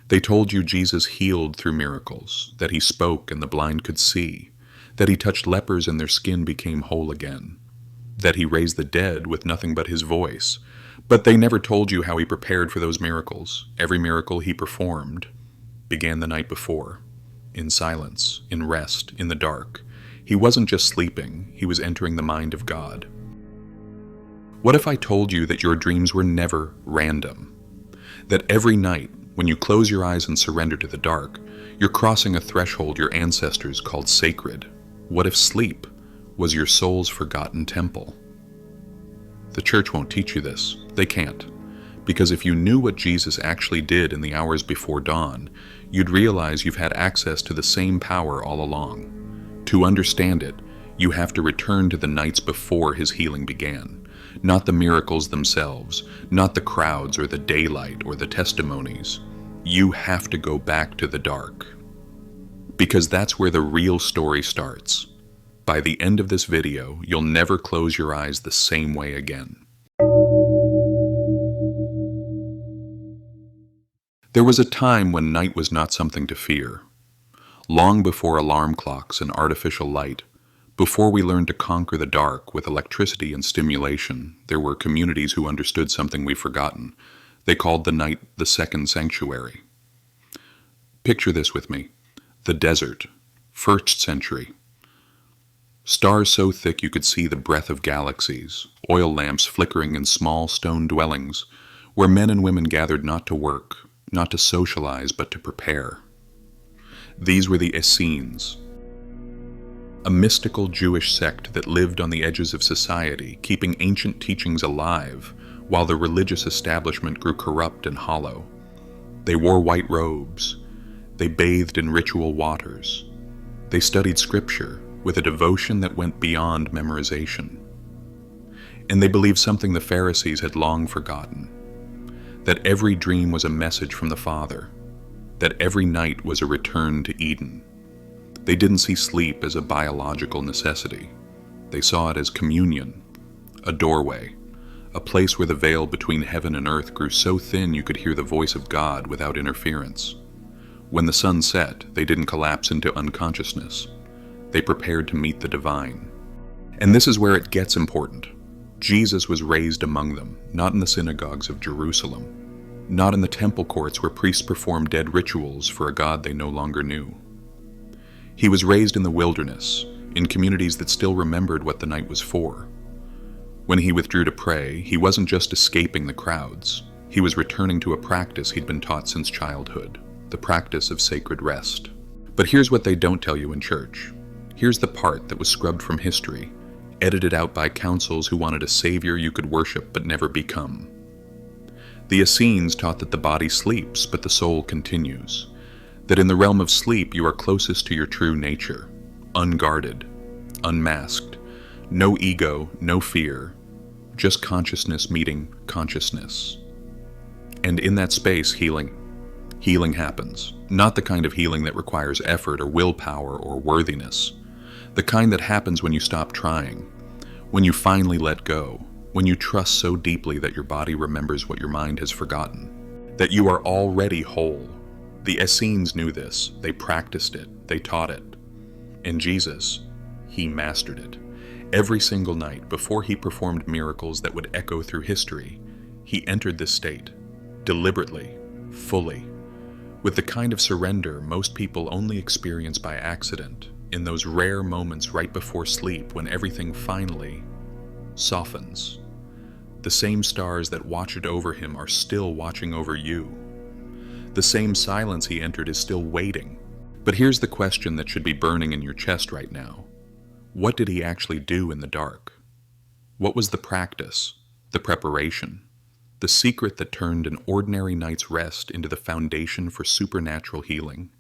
They told you Jesus healed through miracles, that he spoke and the blind could see, that he touched lepers and their skin became whole again, that he raised the dead with nothing but his voice. But they never told you how he prepared for those miracles. Every miracle he performed began the night before, in silence, in rest, in the dark. He wasn't just sleeping, he was entering the mind of God. What if I told you that your dreams were never random? That every night, when you close your eyes and surrender to the dark, you're crossing a threshold your ancestors called sacred. What if sleep was your soul's forgotten temple? The church won't teach you this. They can't. Because if you knew what Jesus actually did in the hours before dawn, you'd realize you've had access to the same power all along. To understand it, you have to return to the nights before his healing began. Not the miracles themselves, not the crowds or the daylight or the testimonies. You have to go back to the dark. Because that's where the real story starts. By the end of this video, you'll never close your eyes the same way again. There was a time when night was not something to fear. Long before alarm clocks and artificial light, before we learned to conquer the dark with electricity and stimulation, there were communities who understood something we've forgotten. They called the night the second sanctuary. Picture this with me. The desert, 1st century. Stars so thick you could see the breath of galaxies, oil lamps flickering in small stone dwellings, where men and women gathered not to work, not to socialize, but to prepare. These were the Essenes, a mystical Jewish sect that lived on the edges of society, keeping ancient teachings alive, while the religious establishment grew corrupt and hollow. They wore white robes. They bathed in ritual waters. They studied scripture with a devotion that went beyond memorization. And they believed something the Pharisees had long forgotten, that every dream was a message from the Father, that every night was a return to Eden. They didn't see sleep as a biological necessity. They saw it as communion, a doorway, a place where the veil between heaven and earth grew so thin you could hear the voice of God without interference. When the sun set, they didn't collapse into unconsciousness. They prepared to meet the divine. And this is where it gets important. Jesus was raised among them, not in the synagogues of Jerusalem, not in the temple courts where priests performed dead rituals for a God they no longer knew. He was raised in the wilderness, in communities that still remembered what the night was for. When he withdrew to pray, he wasn't just escaping the crowds. He was returning to a practice he'd been taught since childhood, the practice of sacred rest. But here's what they don't tell you in church. Here's the part that was scrubbed from history, edited out by councils who wanted a savior you could worship but never become. The Essenes taught that the body sleeps, but the soul continues. That in the realm of sleep you are closest to your true nature, unguarded, unmasked, no ego, no fear, just consciousness meeting consciousness. And in that space, healing happens. Not the kind of healing that requires effort or willpower or worthiness. The kind that happens when you stop trying, when you finally let go, when you trust so deeply that your body remembers what your mind has forgotten, that you are already whole. The Essenes knew this. They practiced it. They taught it. And Jesus, he mastered it. Every single night, before he performed miracles that would echo through history, he entered this state, deliberately, fully, with the kind of surrender most people only experience by accident, in those rare moments right before sleep when everything finally softens. The same stars that watched over him are still watching over you. The same silence he entered is still waiting. But here's the question that should be burning in your chest right now. What did he actually do in the dark? What was the practice, the preparation, the secret that turned an ordinary night's rest into the foundation for supernatural healing?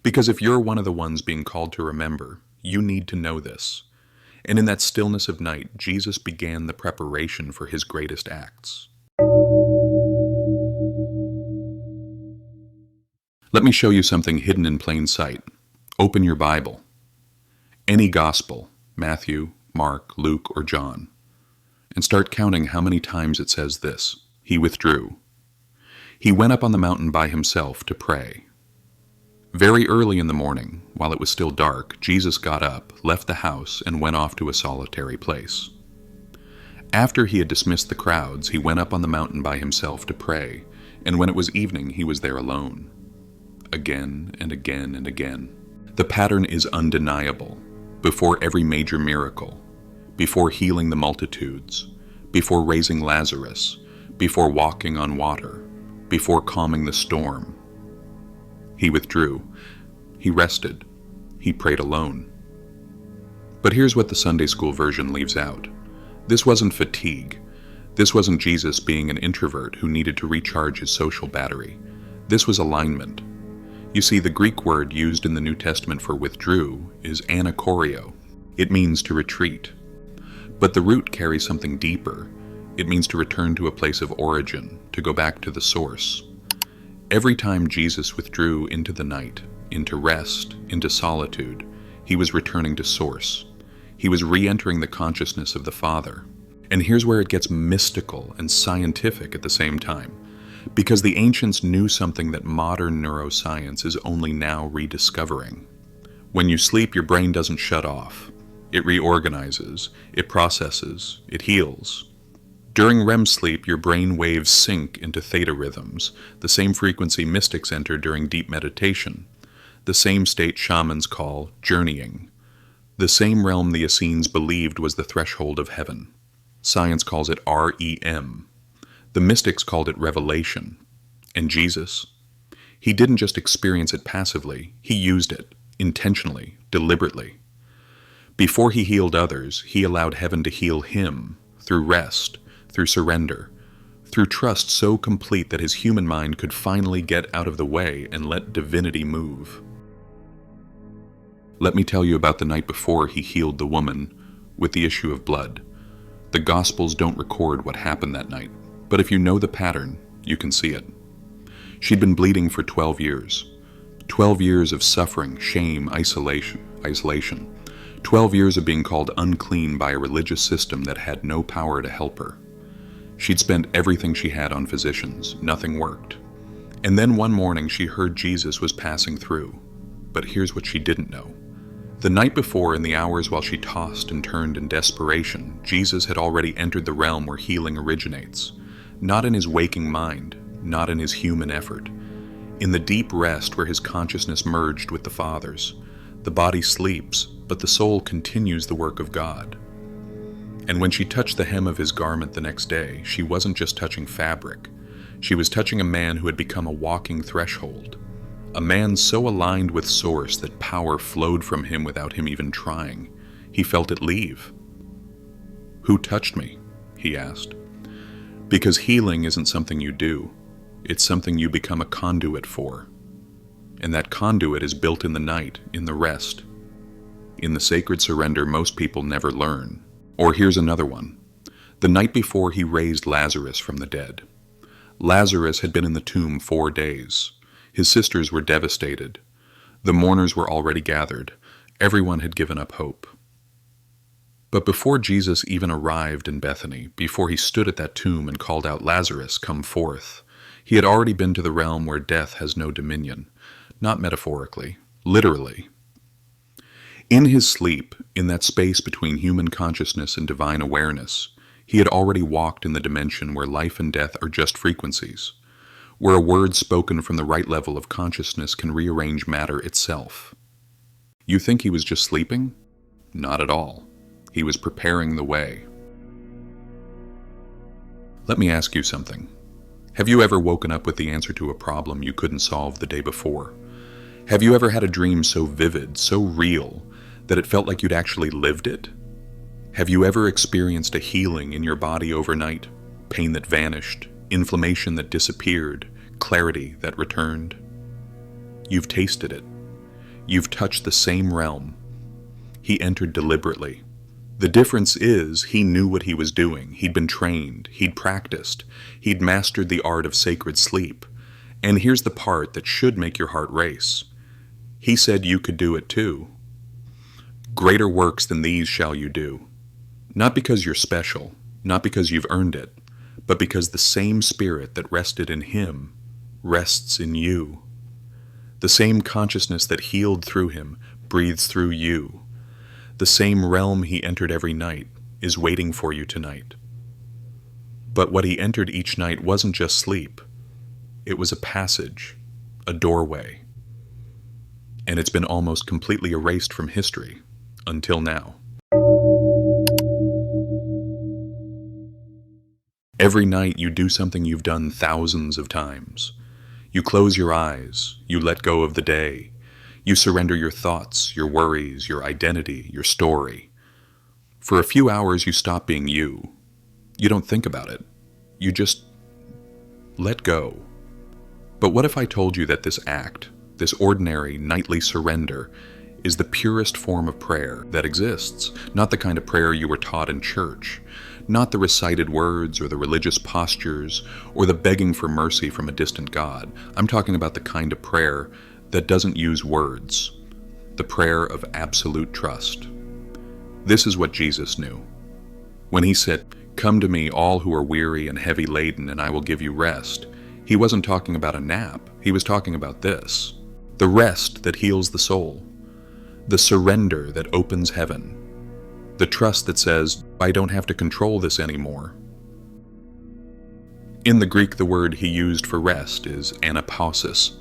Because if you're one of the ones being called to remember, you need to know this. And in that stillness of night, Jesus began the preparation for his greatest acts. Let me show you something hidden in plain sight. Open your Bible. Any gospel, Matthew, Mark, Luke, or John, and start counting how many times it says this: he withdrew. He went up on the mountain by himself to pray. Very early in the morning, while it was still dark, Jesus got up, left the house, and went off to a solitary place. After he had dismissed the crowds, he went up on the mountain by himself to pray, and when it was evening, he was there alone. Again and again and again. The pattern is undeniable. Before every major miracle, before healing the multitudes, before raising Lazarus, before walking on water, before calming the storm, he withdrew, he rested, he prayed alone. But here's what the Sunday school version leaves out. This wasn't fatigue. This wasn't Jesus being an introvert who needed to recharge his social battery. This was alignment. You see, the Greek word used in the New Testament for withdrew is anakorio. It means to retreat. But the root carries something deeper. It means to return to a place of origin, to go back to the source. Every time Jesus withdrew into the night, into rest, into solitude, he was returning to source. He was re-entering the consciousness of the Father. And here's where it gets mystical and scientific at the same time. Because the ancients knew something that modern neuroscience is only now rediscovering. When you sleep, your brain doesn't shut off. It reorganizes, it processes, it heals. During REM sleep, your brain waves sync into theta rhythms, the same frequency mystics enter during deep meditation, the same state shamans call journeying, the same realm the Essenes believed was the threshold of heaven. Science calls it REM. The mystics called it revelation. And Jesus? He didn't just experience it passively, he used it, intentionally, deliberately. Before he healed others, he allowed heaven to heal him, through rest, through surrender, through trust so complete that his human mind could finally get out of the way and let divinity move. Let me tell you about the night before he healed the woman with the issue of blood. The Gospels don't record what happened that night, but if you know the pattern, you can see it. She'd been bleeding for 12 years. 12 years of suffering, shame, isolation. 12 years of being called unclean by a religious system that had no power to help her. She'd spent everything she had on physicians. Nothing worked. And then one morning she heard Jesus was passing through. But here's what she didn't know. The night before, in the hours while she tossed and turned in desperation, Jesus had already entered the realm where healing originates. Not in his waking mind, not in his human effort. In the deep rest where his consciousness merged with the Father's. The body sleeps, but the soul continues the work of God. And when she touched the hem of his garment the next day, she wasn't just touching fabric. She was touching a man who had become a walking threshold. A man so aligned with Source that power flowed from him without him even trying. He felt it leave. "Who touched me?" he asked. Because healing isn't something you do. It's something you become a conduit for. And that conduit is built in the night, in the rest. In the sacred surrender most people never learn. Or here's another one. The night before he raised Lazarus from the dead. Lazarus had been in the tomb 4 days. His sisters were devastated. The mourners were already gathered. Everyone had given up hope. But before Jesus even arrived in Bethany, before he stood at that tomb and called out, "Lazarus, come forth," he had already been to the realm where death has no dominion. Not metaphorically, literally. In his sleep, in that space between human consciousness and divine awareness, he had already walked in the dimension where life and death are just frequencies, where a word spoken from the right level of consciousness can rearrange matter itself. You think he was just sleeping? Not at all. He was preparing the way. Let me ask you something. Have you ever woken up with the answer to a problem you couldn't solve the day before? Have you ever had a dream so vivid, so real, that it felt like you'd actually lived it? Have you ever experienced a healing in your body overnight? Pain that vanished, inflammation that disappeared, clarity that returned? You've tasted it. You've touched the same realm. He entered deliberately. The difference is he knew what he was doing. He'd been trained. He'd practiced. He'd mastered the art of sacred sleep. And here's the part that should make your heart race. He said you could do it too. Greater works than these shall you do. Not because you're special, not because you've earned it, but because the same spirit that rested in him rests in you. The same consciousness that healed through him breathes through you. The same realm he entered every night is waiting for you tonight. But what he entered each night wasn't just sleep. It was a passage, a doorway. And it's been almost completely erased from history, until now. Every night you do something you've done thousands of times. You close your eyes, you let go of the day, you surrender your thoughts, your worries, your identity, your story. For a few hours you stop being you. You don't think about it. You just let go. But what if I told you that this act, this ordinary nightly surrender, is the purest form of prayer that exists, not the kind of prayer you were taught in church, not the recited words or the religious postures or the begging for mercy from a distant God. I'm talking about the kind of prayer that doesn't use words, the prayer of absolute trust. This is what Jesus knew. When he said, "Come to me, all who are weary and heavy laden, and I will give you rest," he wasn't talking about a nap. He was talking about this, the rest that heals the soul, the surrender that opens heaven, the trust that says, I don't have to control this anymore. In the Greek, the word he used for rest is anapausis.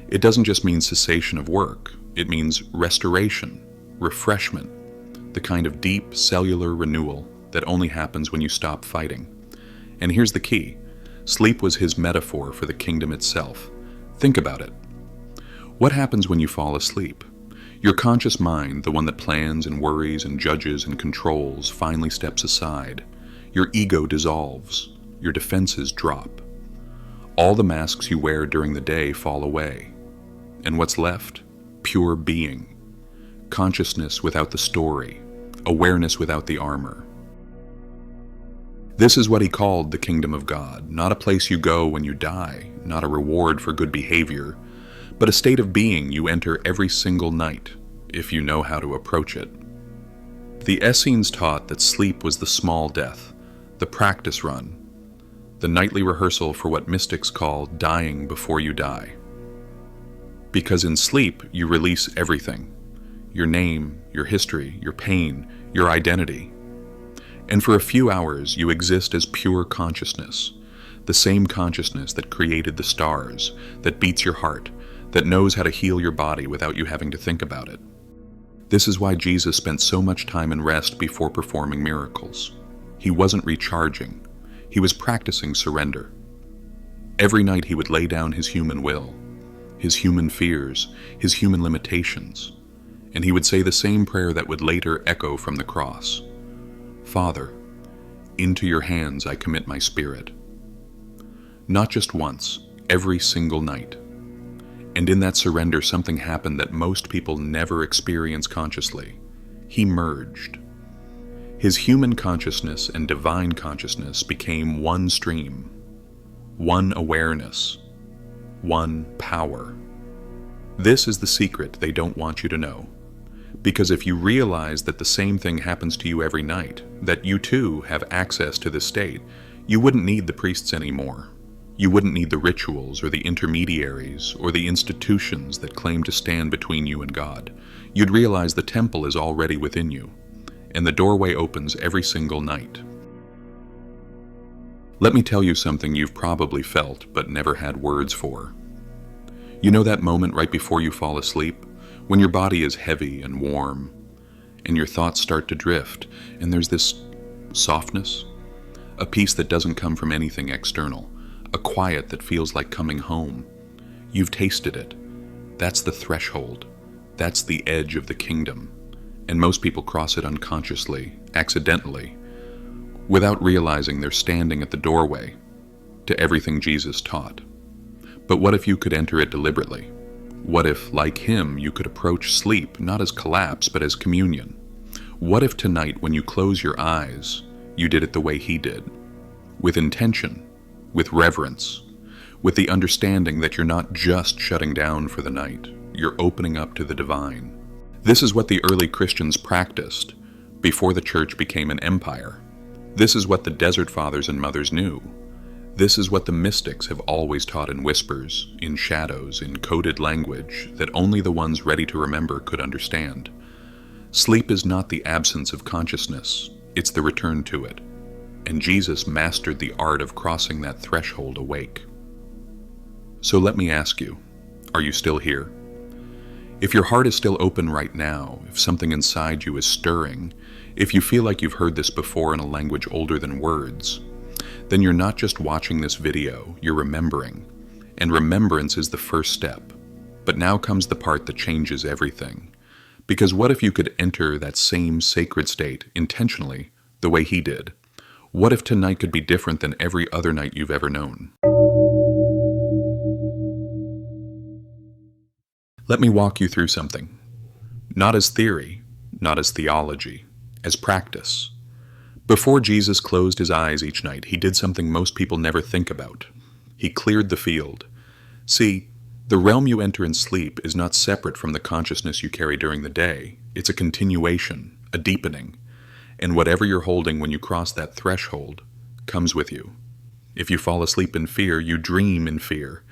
It doesn't just mean cessation of work. It means restoration, refreshment, the kind of deep cellular renewal that only happens when you stop fighting. And here's the key. Sleep was his metaphor for the kingdom itself. Think about it. What happens when you fall asleep? Your conscious mind, the one that plans and worries and judges and controls, finally steps aside. Your ego dissolves. Your defenses drop. All the masks you wear during the day fall away. And what's left? Pure being. Consciousness without the story. Awareness without the armor. This is what he called the kingdom of God, not a place you go when you die, not a reward for good behavior, but a state of being you enter every single night, if you know how to approach it. The Essenes taught that sleep was the small death, the practice run, the nightly rehearsal for what mystics call dying before you die. Because in sleep, you release everything, your name, your history, your pain, your identity. And for a few hours, you exist as pure consciousness, the same consciousness that created the stars, that beats your heart, that knows how to heal your body without you having to think about it. This is why Jesus spent so much time in rest before performing miracles. He wasn't recharging. He was practicing surrender. Every night he would lay down his human will, his human fears, his human limitations, and he would say the same prayer that would later echo from the cross. Father, into your hands I commit my spirit. Not just once, every single night. And in that surrender, something happened that most people never experience consciously. He merged. His human consciousness and divine consciousness became one stream, one awareness, one power. This is the secret they don't want you to know. Because if you realize that the same thing happens to you every night, that you too have access to this state, you wouldn't need the priests anymore. You wouldn't need the rituals or the intermediaries or the institutions that claim to stand between you and God. You'd realize the temple is already within you, and the doorway opens every single night. Let me tell you something you've probably felt but never had words for. You know that moment right before you fall asleep, when your body is heavy and warm, and your thoughts start to drift, and there's this softness, a peace that doesn't come from anything external, a quiet that feels like coming home. You've tasted it. That's the threshold. That's the edge of the kingdom. And most people cross it unconsciously, accidentally, without realizing they're standing at the doorway to everything Jesus taught. But what if you could enter it deliberately? What if, like him, you could approach sleep not as collapse but as communion? What if tonight, when you close your eyes, you did it the way he did, with intention, with reverence, with the understanding that you're not just shutting down for the night, you're opening up to the divine. This is what the early Christians practiced before the church became an empire. This is what the desert fathers and mothers knew. This is what the mystics have always taught in whispers, in shadows, in coded language that only the ones ready to remember could understand. Sleep is not the absence of consciousness, it's the return to it. And Jesus mastered the art of crossing that threshold awake. So let me ask you, are you still here? If your heart is still open right now, if something inside you is stirring, if you feel like you've heard this before in a language older than words, then you're not just watching this video, you're remembering. And remembrance is the first step. But now comes the part that changes everything. Because what if you could enter that same sacred state intentionally, the way he did? What if tonight could be different than every other night you've ever known? Let me walk you through something. Not as theory, not as theology, as practice. Before Jesus closed his eyes each night, he did something most people never think about. He cleared the field. See, the realm you enter in sleep is not separate from the consciousness you carry during the day. It's a continuation, a deepening. And whatever you're holding when you cross that threshold comes with you. If you fall asleep in fear, you dream in fear.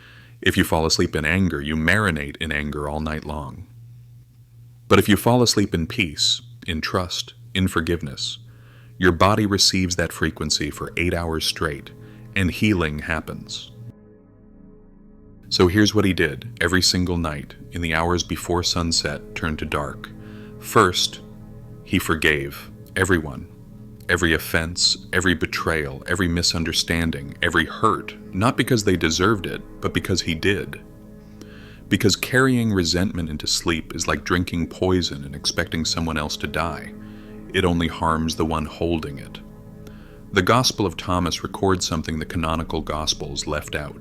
If you fall asleep in anger, you marinate in anger all night long. But if you fall asleep in peace, in trust, in forgiveness, your body receives that frequency for 8 hours straight, and healing happens. So here's what he did every single night in the hours before sunset turned to dark. First, he forgave everyone, every offense, every betrayal, every misunderstanding, every hurt, not because they deserved it, but because he did. Because carrying resentment into sleep is like drinking poison and expecting someone else to die. It only harms the one holding it. The Gospel of Thomas records something the canonical Gospels left out.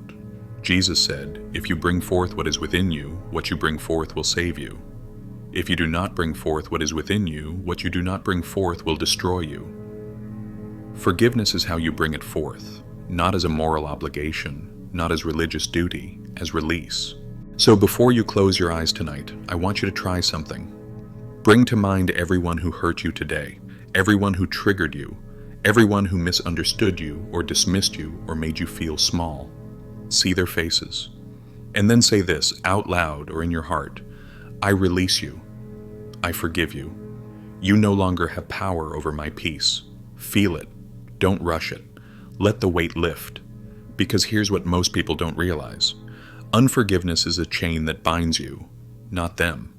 Jesus said, "If you bring forth what is within you, what you bring forth will save you. If you do not bring forth what is within you, what you do not bring forth will destroy you." Forgiveness is how you bring it forth, not as a moral obligation, not as religious duty, as release. So before you close your eyes tonight, I want you to try something. Bring to mind everyone who hurt you today, everyone who triggered you, everyone who misunderstood you or dismissed you or made you feel small. See their faces. And then say this out loud or in your heart: I release you. I forgive you. You no longer have power over my peace. Feel it. Don't rush it. Let the weight lift. Because here's what most people don't realize. Unforgiveness is a chain that binds you, not them.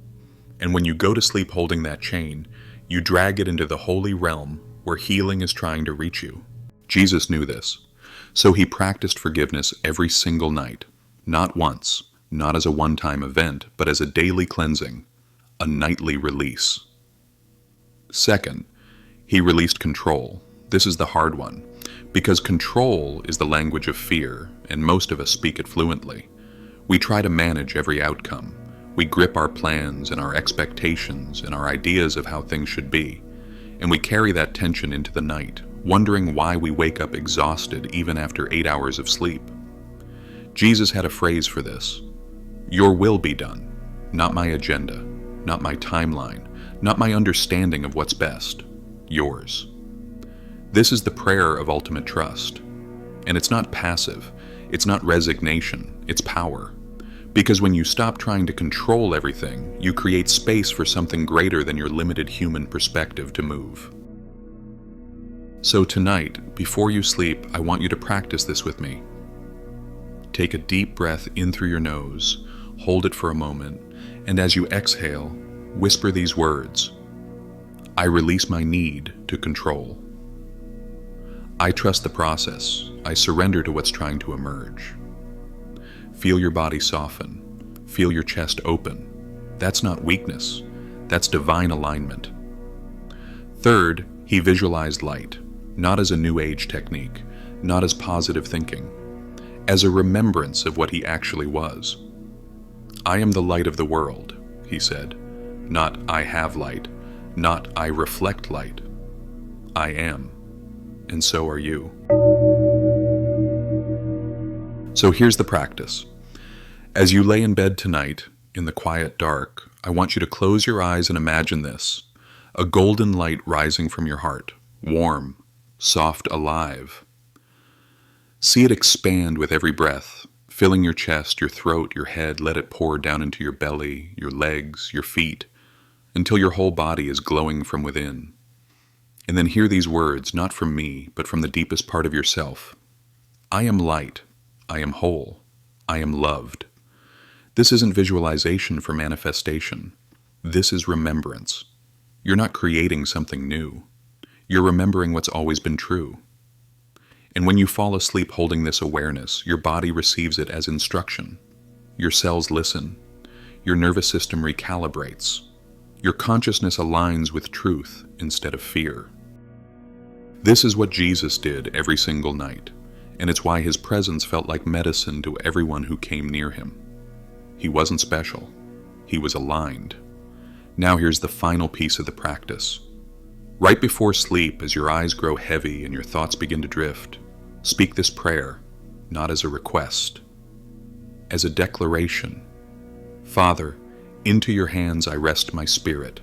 And when you go to sleep holding that chain, you drag it into the holy realm where healing is trying to reach you. Jesus knew this. So he practiced forgiveness every single night, not once, not as a one-time event, but as a daily cleansing, a nightly release. Second, he released control. This is the hard one, because control is the language of fear, and most of us speak it fluently. We try to manage every outcome. We grip our plans and our expectations and our ideas of how things should be, and we carry that tension into the night, wondering why we wake up exhausted even after 8 hours of sleep. Jesus had a phrase for this: your will be done, not my agenda, not my timeline, not my understanding of what's best, yours. This is the prayer of ultimate trust. And it's not passive, it's not resignation, it's power. Because when you stop trying to control everything, you create space for something greater than your limited human perspective to move. So tonight, before you sleep, I want you to practice this with me. Take a deep breath in through your nose, hold it for a moment, and as you exhale, whisper these words: I release my need to control. I trust the process. I surrender to what's trying to emerge. Feel your body soften. Feel your chest open. That's not weakness. That's divine alignment. Third, he visualized light, not as a New Age technique, not as positive thinking, as a remembrance of what he actually was. I am the light of the world, he said. Not I have light, not I reflect light. I am, and so are you. So here's the practice. As you lay in bed tonight, in the quiet dark, I want you to close your eyes and imagine this: a golden light rising from your heart, warm, soft, alive. See it expand with every breath, filling your chest, your throat, your head. Let it pour down into your belly, your legs, your feet, until your whole body is glowing from within. And then hear these words, not from me, but from the deepest part of yourself. I am light. I am whole. I am loved. This isn't visualization for manifestation. This is remembrance. You're not creating something new. You're remembering what's always been true. And when you fall asleep holding this awareness, your body receives it as instruction. Your cells listen. Your nervous system recalibrates. Your consciousness aligns with truth instead of fear. This is what Jesus did every single night, and it's why his presence felt like medicine to everyone who came near him. He wasn't special. He was aligned. Now here's the final piece of the practice. Right before sleep, as your eyes grow heavy and your thoughts begin to drift, speak this prayer, not as a request, as a declaration. Father, into your hands I rest my spirit.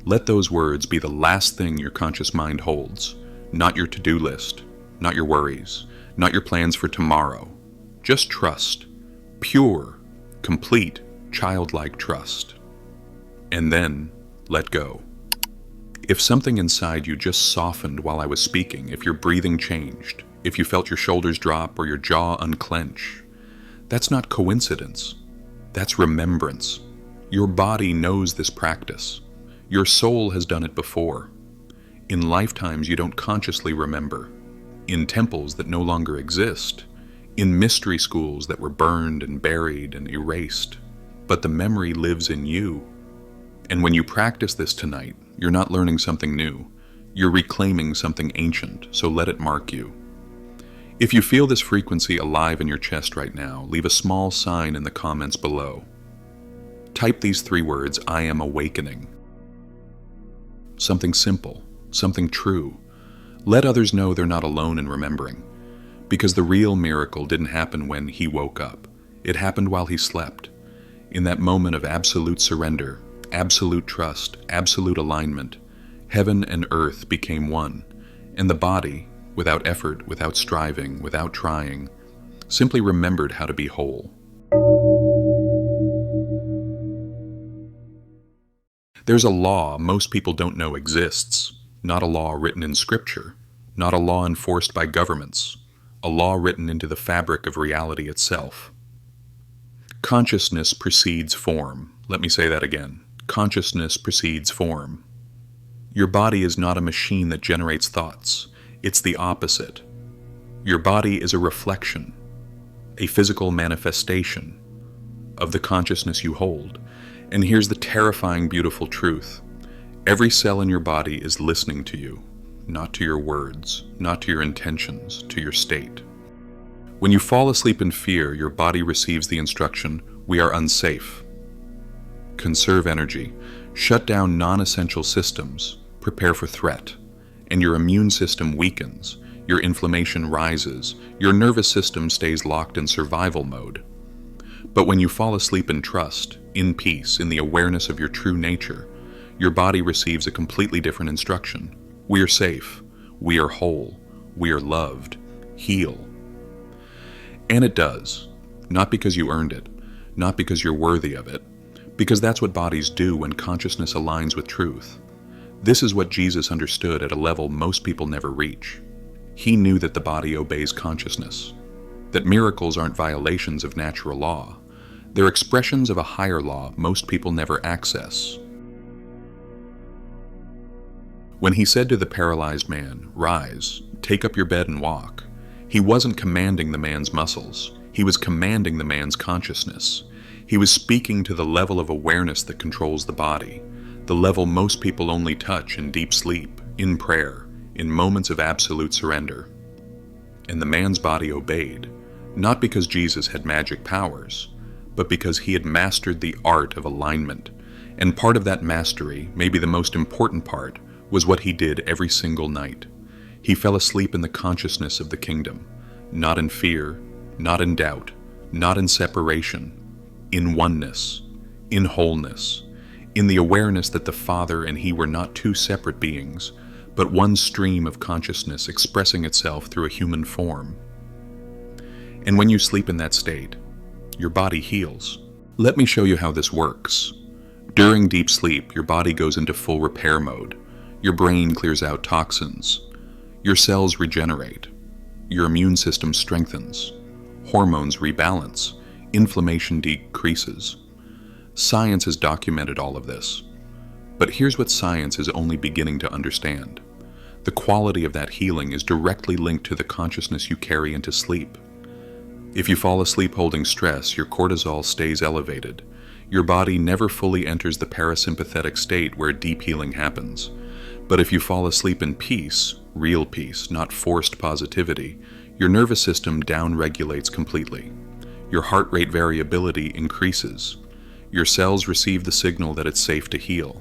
Let those words be the last thing your conscious mind holds, not your to-do list, not your worries, not your plans for tomorrow. Just trust, pure, complete, childlike trust. And then let go. If something inside you just softened while I was speaking, if your breathing changed, if you felt your shoulders drop or your jaw unclench, that's not coincidence. That's remembrance. Your body knows this practice. Your soul has done it before. In lifetimes you don't consciously remember. In temples that no longer exist. In mystery schools that were burned and buried and erased. But the memory lives in you. And when you practice this tonight, you're not learning something new. You're reclaiming something ancient, so let it mark you. If you feel this frequency alive in your chest right now, leave a small sign in the comments below. Type these 3 words, I am awakening. Something simple, something true. Let others know they're not alone in remembering. Because the real miracle didn't happen when he woke up. It happened while he slept. In that moment of absolute surrender, absolute trust, absolute alignment, heaven and earth became one, and the body, without effort, without striving, without trying, simply remembered how to be whole. There's a law most people don't know exists, not a law written in scripture, not a law enforced by governments, a law written into the fabric of reality itself. Consciousness precedes form. Let me say that again. Consciousness precedes form. Your body is not a machine that generates thoughts. It's the opposite. Your body is a reflection, a physical manifestation of the consciousness you hold. And here's the terrifying, beautiful truth. Every cell in your body is listening to you, not to your words, not to your intentions, to your state. When you fall asleep in fear, your body receives the instruction, we are unsafe. Conserve energy, shut down non-essential systems, prepare for threat, and your immune system weakens, your inflammation rises, your nervous system stays locked in survival mode. But when you fall asleep in trust, in peace, in the awareness of your true nature, your body receives a completely different instruction. We are safe, we are whole, we are loved, heal. And it does, not because you earned it, not because you're worthy of it, because that's what bodies do when consciousness aligns with truth. This is what Jesus understood at a level most people never reach. He knew that the body obeys consciousness, that miracles aren't violations of natural law. They're expressions of a higher law most people never access. When he said to the paralyzed man, "Rise, take up your bed and walk," he wasn't commanding the man's muscles. He was commanding the man's consciousness. He was speaking to the level of awareness that controls the body, the level most people only touch in deep sleep, in prayer, in moments of absolute surrender. And the man's body obeyed, not because Jesus had magic powers, but because he had mastered the art of alignment. And part of that mastery, maybe the most important part, was what he did every single night. He fell asleep in the consciousness of the kingdom, not in fear, not in doubt, not in separation, in oneness, in wholeness, in the awareness that the Father and he were not two separate beings, but one stream of consciousness expressing itself through a human form. And when you sleep in that state, your body heals. Let me show you how this works. During deep sleep, your body goes into full repair mode. Your brain clears out toxins. Your cells regenerate. Your immune system strengthens. Hormones rebalance. Inflammation decreases. Science has documented all of this. But here's what science is only beginning to understand. The quality of that healing is directly linked to the consciousness you carry into sleep. If you fall asleep holding stress, your cortisol stays elevated. Your body never fully enters the parasympathetic state where deep healing happens. But if you fall asleep in peace, real peace, not forced positivity, your nervous system downregulates completely. Your heart rate variability increases. Your cells receive the signal that it's safe to heal.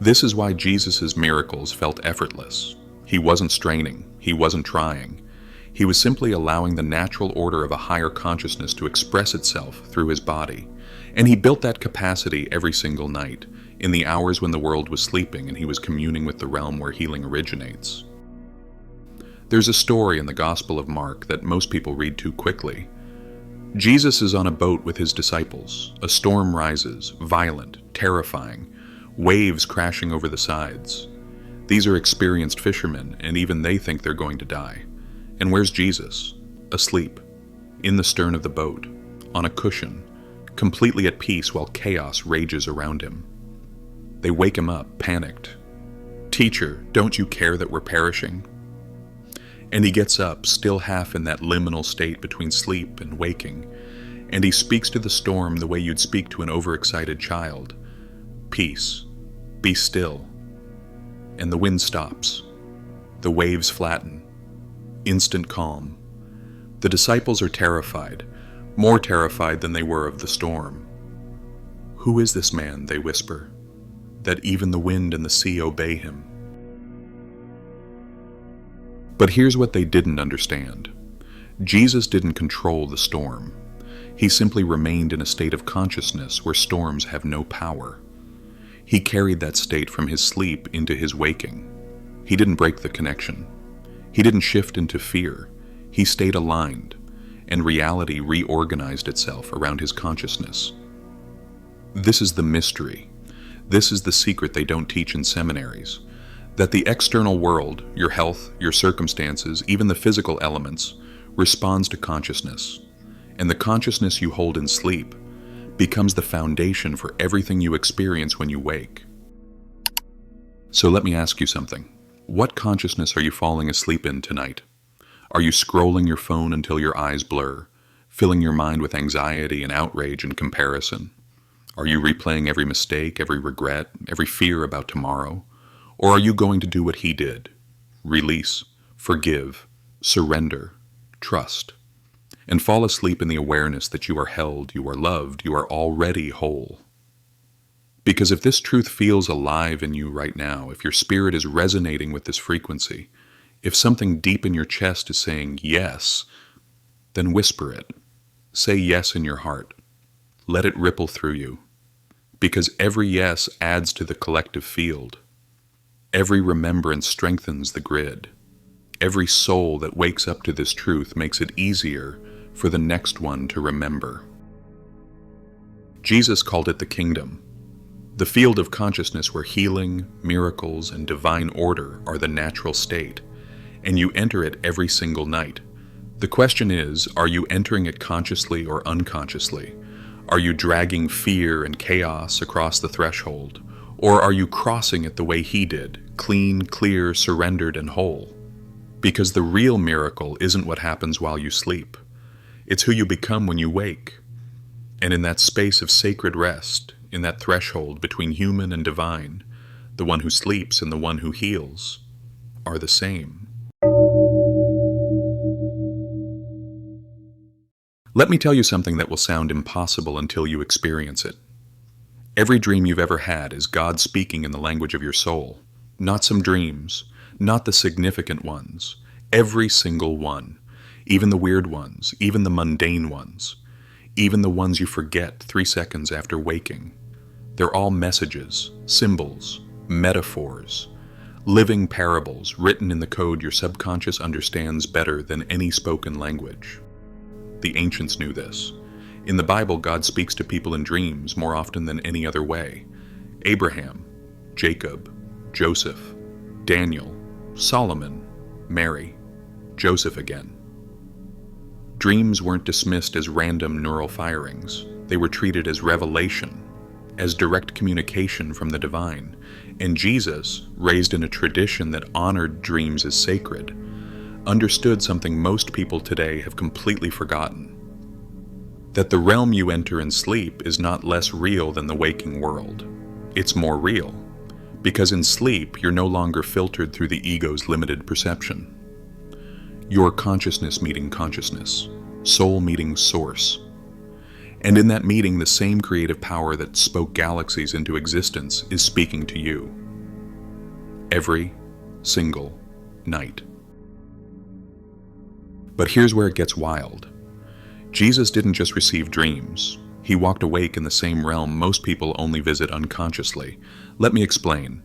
This is why Jesus' miracles felt effortless. He wasn't straining. He wasn't trying. He was simply allowing the natural order of a higher consciousness to express itself through his body. And he built that capacity every single night, in the hours when the world was sleeping and he was communing with the realm where healing originates. There's a story in the Gospel of Mark that most people read too quickly. Jesus is on a boat with his disciples. A storm rises, violent, terrifying, waves crashing over the sides. These are experienced fishermen, and even they think they're going to die. And where's Jesus? Asleep, in the stern of the boat, on a cushion, completely at peace while chaos rages around him. They wake him up, panicked. "Teacher, don't you care that we're perishing?" And he gets up, still half in that liminal state between sleep and waking, and he speaks to the storm the way you'd speak to an overexcited child. "Peace, be still." And the wind stops. The waves flatten. Instant calm. The disciples are terrified, more terrified than they were of the storm. "Who is this man," they whisper, "that even the wind and the sea obey him?" But here's what they didn't understand. Jesus didn't control the storm. He simply remained in a state of consciousness where storms have no power. He carried that state from his sleep into his waking. He didn't break the connection. He didn't shift into fear. He stayed aligned, and reality reorganized itself around his consciousness. This is the mystery. This is the secret they don't teach in seminaries. That the external world, your health, your circumstances, even the physical elements, responds to consciousness. And the consciousness you hold in sleep becomes the foundation for everything you experience when you wake. So let me ask you something. What consciousness are you falling asleep in tonight? Are you scrolling your phone until your eyes blur, filling your mind with anxiety and outrage and comparison? Are you replaying every mistake, every regret, every fear about tomorrow? Or are you going to do what he did? Release, forgive, surrender, trust, and fall asleep in the awareness that you are held, you are loved, you are already whole. Because if this truth feels alive in you right now, if your spirit is resonating with this frequency, if something deep in your chest is saying yes, then whisper it. Say yes in your heart. Let it ripple through you. Because every yes adds to the collective field. Every remembrance strengthens the grid. Every soul that wakes up to this truth makes it easier for the next one to remember. Jesus called it the kingdom, the field of consciousness where healing, miracles, and divine order are the natural state, and you enter it every single night. The question is, are you entering it consciously or unconsciously? Are you dragging fear and chaos across the threshold? Or are you crossing it the way he did, clean, clear, surrendered, and whole? Because the real miracle isn't what happens while you sleep. It's who you become when you wake. And in that space of sacred rest, in that threshold between human and divine, the one who sleeps and the one who heals are the same. Let me tell you something that will sound impossible until you experience it. Every dream you've ever had is God speaking in the language of your soul. Not some dreams, not the significant ones. Every single one. Even the weird ones, even the mundane ones. Even the ones you forget 3 seconds after waking. They're all messages, symbols, metaphors, living parables written in the code your subconscious understands better than any spoken language. The ancients knew this. In the Bible, God speaks to people in dreams more often than any other way. Abraham, Jacob, Joseph, Daniel, Solomon, Mary, Joseph again. Dreams weren't dismissed as random neural firings. They were treated as revelation, as direct communication from the divine. And Jesus, raised in a tradition that honored dreams as sacred, understood something most people today have completely forgotten. That the realm you enter in sleep is not less real than the waking world. It's more real, because in sleep you're no longer filtered through the ego's limited perception. You're consciousness meeting consciousness, soul meeting source. And in that meeting, the same creative power that spoke galaxies into existence is speaking to you. Every single night. But here's where it gets wild. Jesus didn't just receive dreams. He walked awake in the same realm most people only visit unconsciously. Let me explain.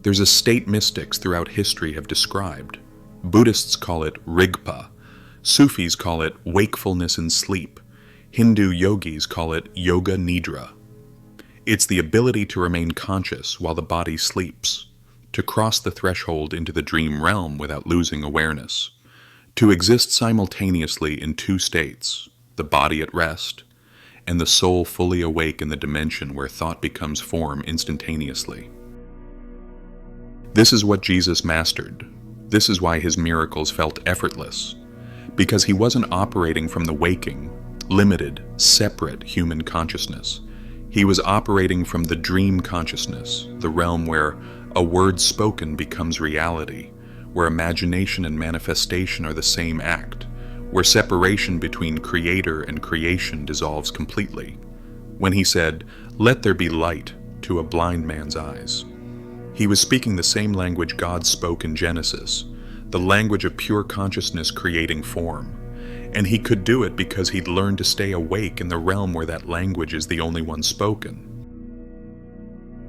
There's a state mystics throughout history have described. Buddhists call it Rigpa. Sufis call it wakefulness in sleep. Hindu yogis call it Yoga Nidra. It's the ability to remain conscious while the body sleeps, to cross the threshold into the dream realm without losing awareness, to exist simultaneously in two states, the body at rest and the soul fully awake in the dimension where thought becomes form instantaneously. This is what Jesus mastered. This is why his miracles felt effortless, because he wasn't operating from the waking, limited, separate human consciousness. He was operating from the dream consciousness, the realm where a word spoken becomes reality, where imagination and manifestation are the same act, where separation between creator and creation dissolves completely. When he said, "Let there be light," to a blind man's eyes, he was speaking the same language God spoke in Genesis, the language of pure consciousness creating form. And he could do it because he'd learned to stay awake in the realm where that language is the only one spoken.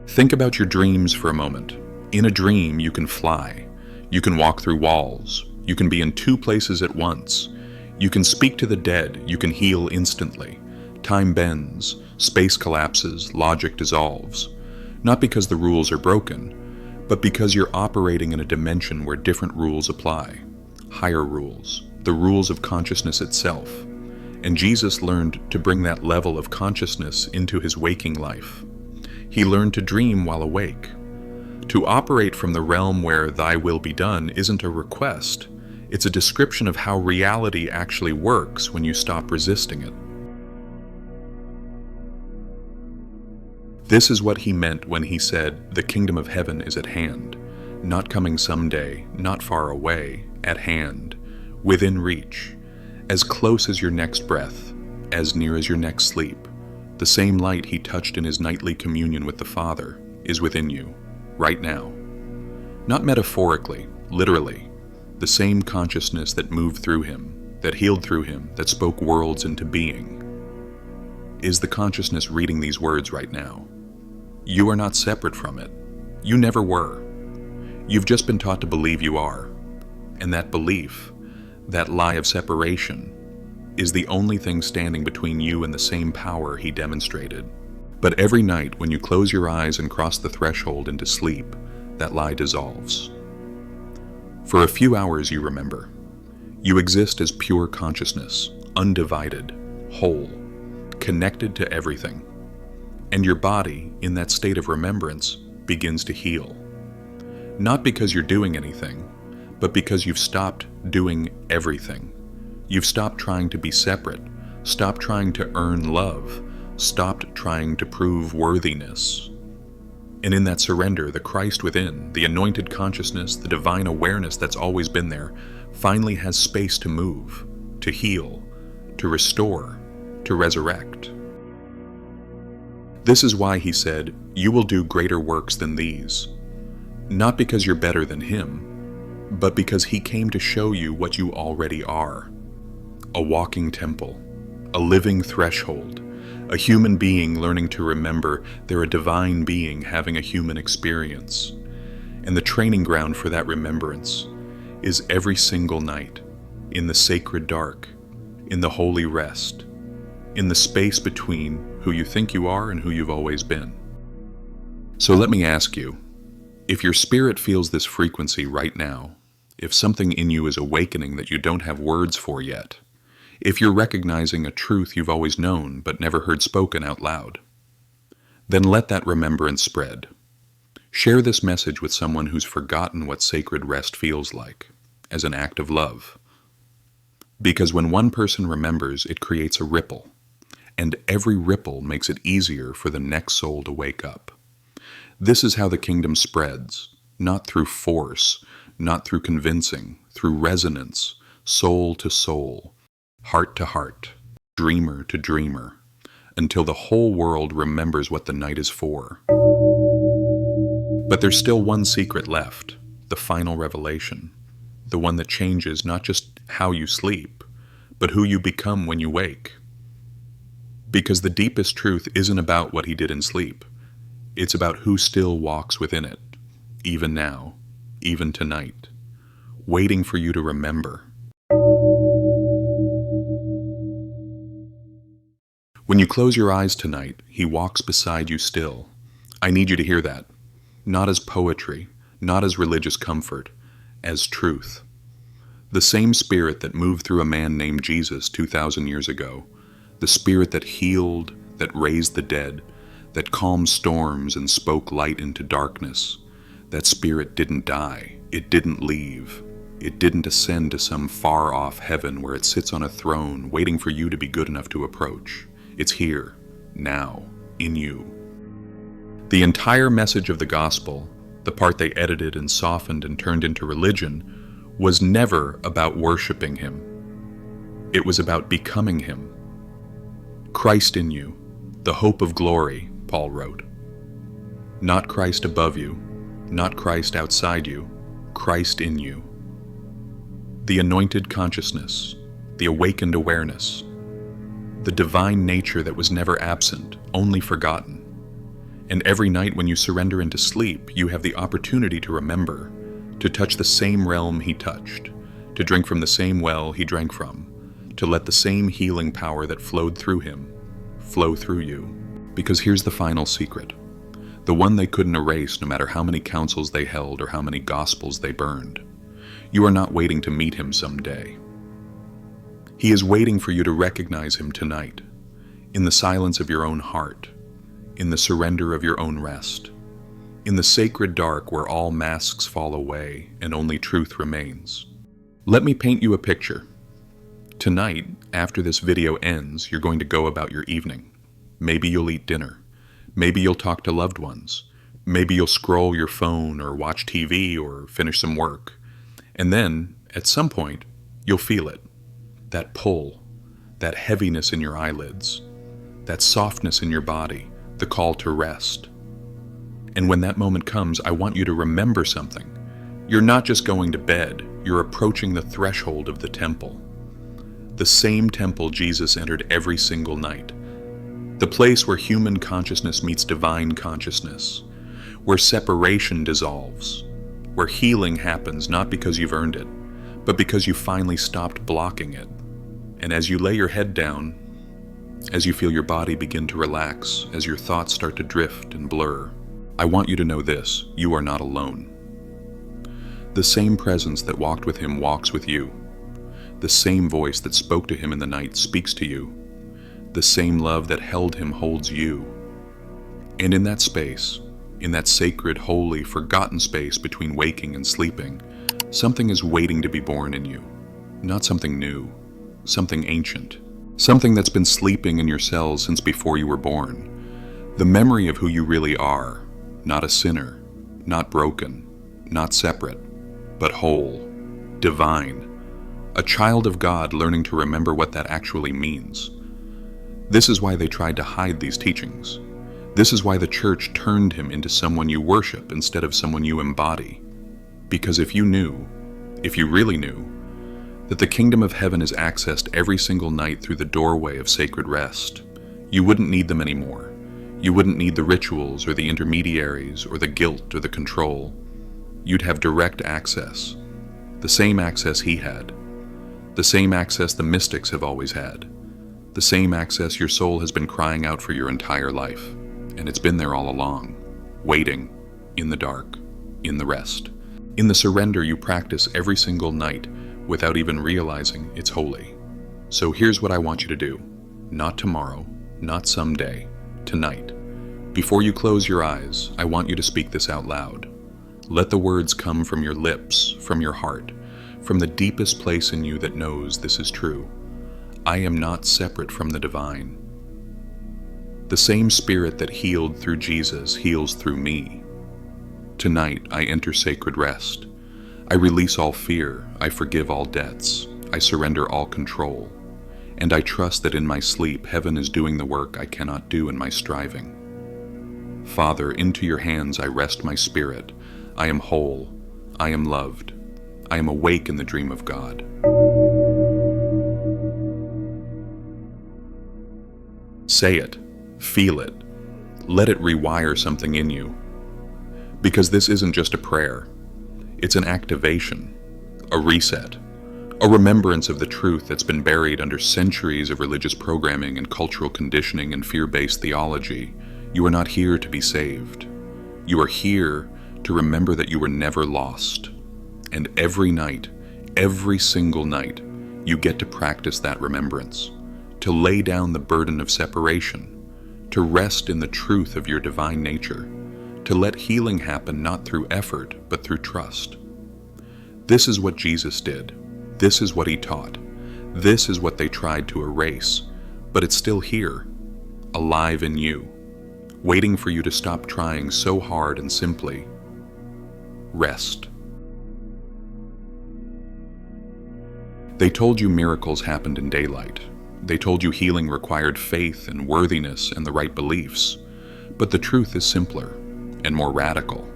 Think about your dreams for a moment. In a dream, you can fly. You can walk through walls. You can be in two places at once. You can speak to the dead. You can heal instantly. Time bends. Space collapses. Logic dissolves. Not because the rules are broken, but because you're operating in a dimension where different rules apply. Higher rules. The rules of consciousness itself. And Jesus learned to bring that level of consciousness into his waking life. He learned to dream while awake. To operate from the realm where thy will be done isn't a request. It's a description of how reality actually works when you stop resisting it. This is what he meant when he said, "The kingdom of heaven is at hand," not coming someday, not far away, at hand, within reach, as close as your next breath, as near as your next sleep. The same light he touched in his nightly communion with the Father is within you, right now. Not metaphorically, literally. The same consciousness that moved through him, that healed through him, that spoke worlds into being, is the consciousness reading these words right now. You are not separate from it. You never were. You've just been taught to believe you are. And that belief, that lie of separation, is the only thing standing between you and the same power he demonstrated. But every night when you close your eyes and cross the threshold into sleep, that lie dissolves. For a few hours you remember. You exist as pure consciousness, undivided, whole, connected to everything. And your body, in that state of remembrance, begins to heal. Not because you're doing anything, but because you've stopped doing everything. You've stopped trying to be separate, stopped trying to earn love, stopped trying to prove worthiness. And in that surrender, the Christ within, the anointed consciousness, the divine awareness that's always been there, finally has space to move, to heal, to restore, to resurrect. This is why he said, "You will do greater works than these." Not because you're better than him, but because he came to show you what you already are. A walking temple, a living threshold, a human being learning to remember they're a divine being having a human experience. And the training ground for that remembrance is every single night, in the sacred dark, in the holy rest, in the space between who you think you are and who you've always been. So let me ask you, if your spirit feels this frequency right now, if something in you is awakening that you don't have words for yet, if you're recognizing a truth you've always known but never heard spoken out loud, then let that remembrance spread. Share this message with someone who's forgotten what sacred rest feels like, as an act of love. Because when one person remembers, it creates a ripple, and every ripple makes it easier for the next soul to wake up. This is how the kingdom spreads, not through force, not through convincing, through resonance, soul to soul, heart to heart, dreamer to dreamer, until the whole world remembers what the night is for. But there's still one secret left, the final revelation, the one that changes not just how you sleep, but who you become when you wake. Because the deepest truth isn't about what he did in sleep. It's about who still walks within it, even now, even tonight, waiting for you to remember. When you close your eyes tonight, he walks beside you still. I need you to hear that. Not as poetry, not as religious comfort, as truth. The same spirit that moved through a man named Jesus 2,000 years ago, the spirit that healed, that raised the dead, that calmed storms and spoke light into darkness, that spirit didn't die, it didn't leave, it didn't ascend to some far-off heaven where it sits on a throne waiting for you to be good enough to approach. It's here, now, in you. The entire message of the gospel, the part they edited and softened and turned into religion, was never about worshiping him. It was about becoming him. Christ in you, the hope of glory, Paul wrote. Not Christ above you, not Christ outside you, Christ in you. The anointed consciousness, the awakened awareness, the divine nature that was never absent, only forgotten. And every night when you surrender into sleep, you have the opportunity to remember, to touch the same realm he touched, to drink from the same well he drank from, to let the same healing power that flowed through him flow through you. Because here's the final secret, the one they couldn't erase no matter how many councils they held or how many gospels they burned. You are not waiting to meet him someday. He is waiting for you to recognize him tonight, in the silence of your own heart, in the surrender of your own rest, in the sacred dark where all masks fall away and only truth remains. Let me paint you a picture. Tonight, after this video ends, you're going to go about your evening. Maybe you'll eat dinner. Maybe you'll talk to loved ones. Maybe you'll scroll your phone or watch TV or finish some work. And then, at some point, you'll feel it. That pull, that heaviness in your eyelids, that softness in your body, the call to rest. And when that moment comes, I want you to remember something. You're not just going to bed, you're approaching the threshold of the temple. The same temple Jesus entered every single night. The place where human consciousness meets divine consciousness, where separation dissolves, where healing happens not because you've earned it, but because you finally stopped blocking it. And as you lay your head down, as you feel your body begin to relax, as your thoughts start to drift and blur, I want you to know this: you are not alone. The same presence that walked with him walks with you. The same voice that spoke to him in the night speaks to you. The same love that held him holds you. And in that space, in that sacred, holy, forgotten space between waking and sleeping, something is waiting to be born in you. Not something new, something ancient. Something that's been sleeping in your cells since before you were born. The memory of who you really are, not a sinner, not broken, not separate, but whole, divine. A child of God learning to remember what that actually means. This is why they tried to hide these teachings. This is why the church turned him into someone you worship instead of someone you embody. Because if you really knew, that the kingdom of heaven is accessed every single night through the doorway of sacred rest, you wouldn't need them anymore. You wouldn't need the rituals or the intermediaries or the guilt or the control. You'd have direct access, the same access he had, The same access the mystics have always had. The same access your soul has been crying out for your entire life. And it's been there all along, waiting, in the dark, in the rest, in the surrender you practice every single night without even realizing it's holy. So here's what I want you to do. Not tomorrow, not someday, tonight. Before you close your eyes, I want you to speak this out loud. Let the words come from your lips, from your heart, from the deepest place in you that knows this is true. I am not separate from the divine. The same spirit that healed through Jesus heals through me. Tonight, I enter sacred rest. I release all fear. I forgive all debts. I surrender all control. And I trust that in my sleep, heaven is doing the work I cannot do in my striving. Father, into your hands I rest my spirit. I am whole. I am loved. I am awake in the dream of God. Say it. Feel it. Let it rewire something in you. Because this isn't just a prayer. It's an activation, a reset, a remembrance of the truth that's been buried under centuries of religious programming and cultural conditioning and fear-based theology. You are not here to be saved. You are here to remember that you were never lost. And every night, every single night, you get to practice that remembrance, to lay down the burden of separation, to rest in the truth of your divine nature, to let healing happen not through effort, but through trust. This is what Jesus did. This is what he taught. This is what they tried to erase, but it's still here, alive in you, waiting for you to stop trying so hard and simply rest. They told you miracles happened in daylight. They told you healing required faith and worthiness and the right beliefs. But the truth is simpler and more radical.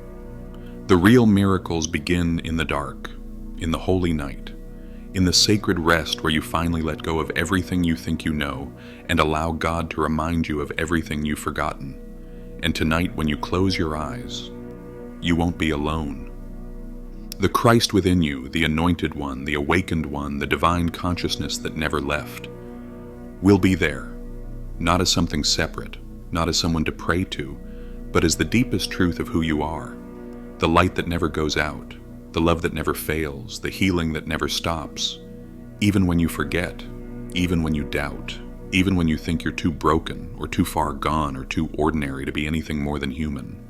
The real miracles begin in the dark, in the holy night, in the sacred rest where you finally let go of everything you think you know and allow God to remind you of everything you've forgotten. And tonight, when you close your eyes, you won't be alone. The Christ within you, the anointed one, the awakened one, the divine consciousness that never left, will be there, not as something separate, not as someone to pray to, but as the deepest truth of who you are, the light that never goes out, the love that never fails, the healing that never stops, even when you forget, even when you doubt, even when you think you're too broken or too far gone or too ordinary to be anything more than human.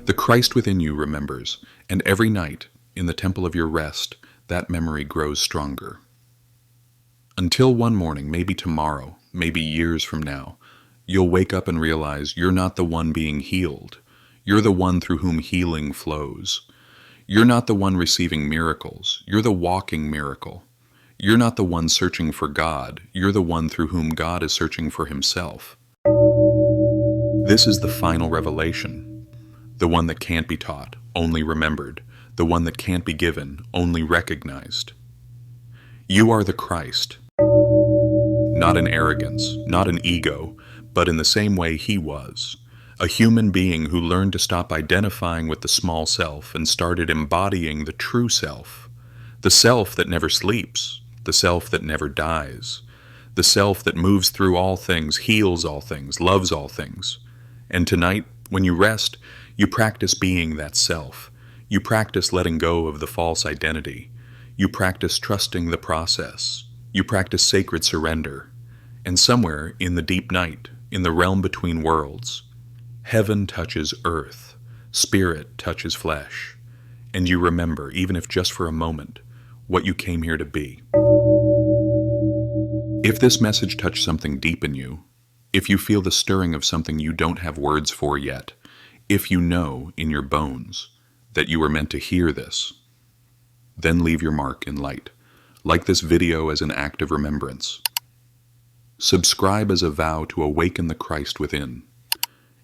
The Christ within you remembers, and every night, in the temple of your rest, that memory grows stronger. Until one morning, maybe tomorrow, maybe years from now, you'll wake up and realize you're not the one being healed. You're the one through whom healing flows. You're not the one receiving miracles. You're the walking miracle. You're not the one searching for God. You're the one through whom God is searching for himself. This is the final revelation, the one that can't be taught, only remembered, the one that can't be given, only recognized. You are the Christ, not in arrogance, not in ego, but in the same way he was, a human being who learned to stop identifying with the small self and started embodying the true self, the self that never sleeps, the self that never dies, the self that moves through all things, heals all things, loves all things. And tonight, when you rest, you practice being that self. You practice letting go of the false identity. You practice trusting the process. You practice sacred surrender. And somewhere in the deep night, in the realm between worlds, heaven touches earth, spirit touches flesh, and you remember, even if just for a moment, what you came here to be. If this message touched something deep in you, if you feel the stirring of something you don't have words for yet, if you know in your bones that you were meant to hear this, then leave your mark in light. Like this video as an act of remembrance. Subscribe as a vow to awaken the Christ within.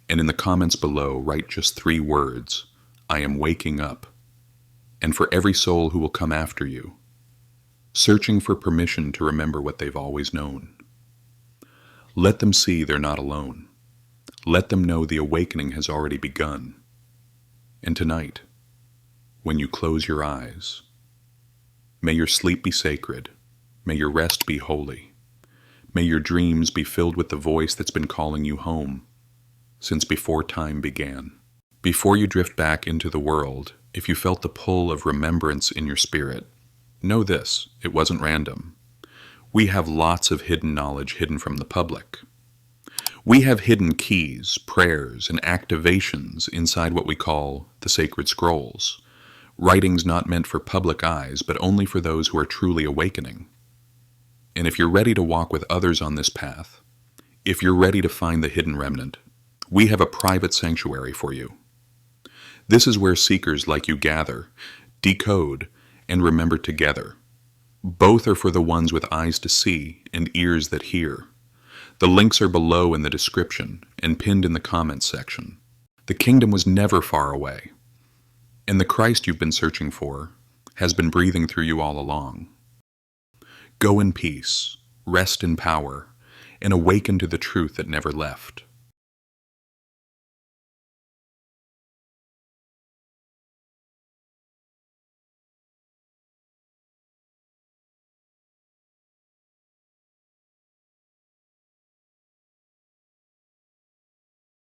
And in the comments below, write just 3 words, I am waking up. And for every soul who will come after you, searching for permission to remember what they've always known. Let them see they're not alone. Let them know the awakening has already begun. And tonight, when you close your eyes, may your sleep be sacred. May your rest be holy. May your dreams be filled with the voice that's been calling you home since before time began. Before you drift back into the world, if you felt the pull of remembrance in your spirit, know this, it wasn't random. We have lots of hidden knowledge hidden from the public. We have hidden keys, prayers, and activations inside what we call the sacred scrolls, writings not meant for public eyes, but only for those who are truly awakening. And if you're ready to walk with others on this path, if you're ready to find the hidden remnant, we have a private sanctuary for you. This is where seekers like you gather, decode, and remember together. Both are for the ones with eyes to see and ears that hear. The links are below in the description and pinned in the comments section. The kingdom was never far away, and the Christ you've been searching for has been breathing through you all along. Go in peace, rest in power, and awaken to the truth that never left.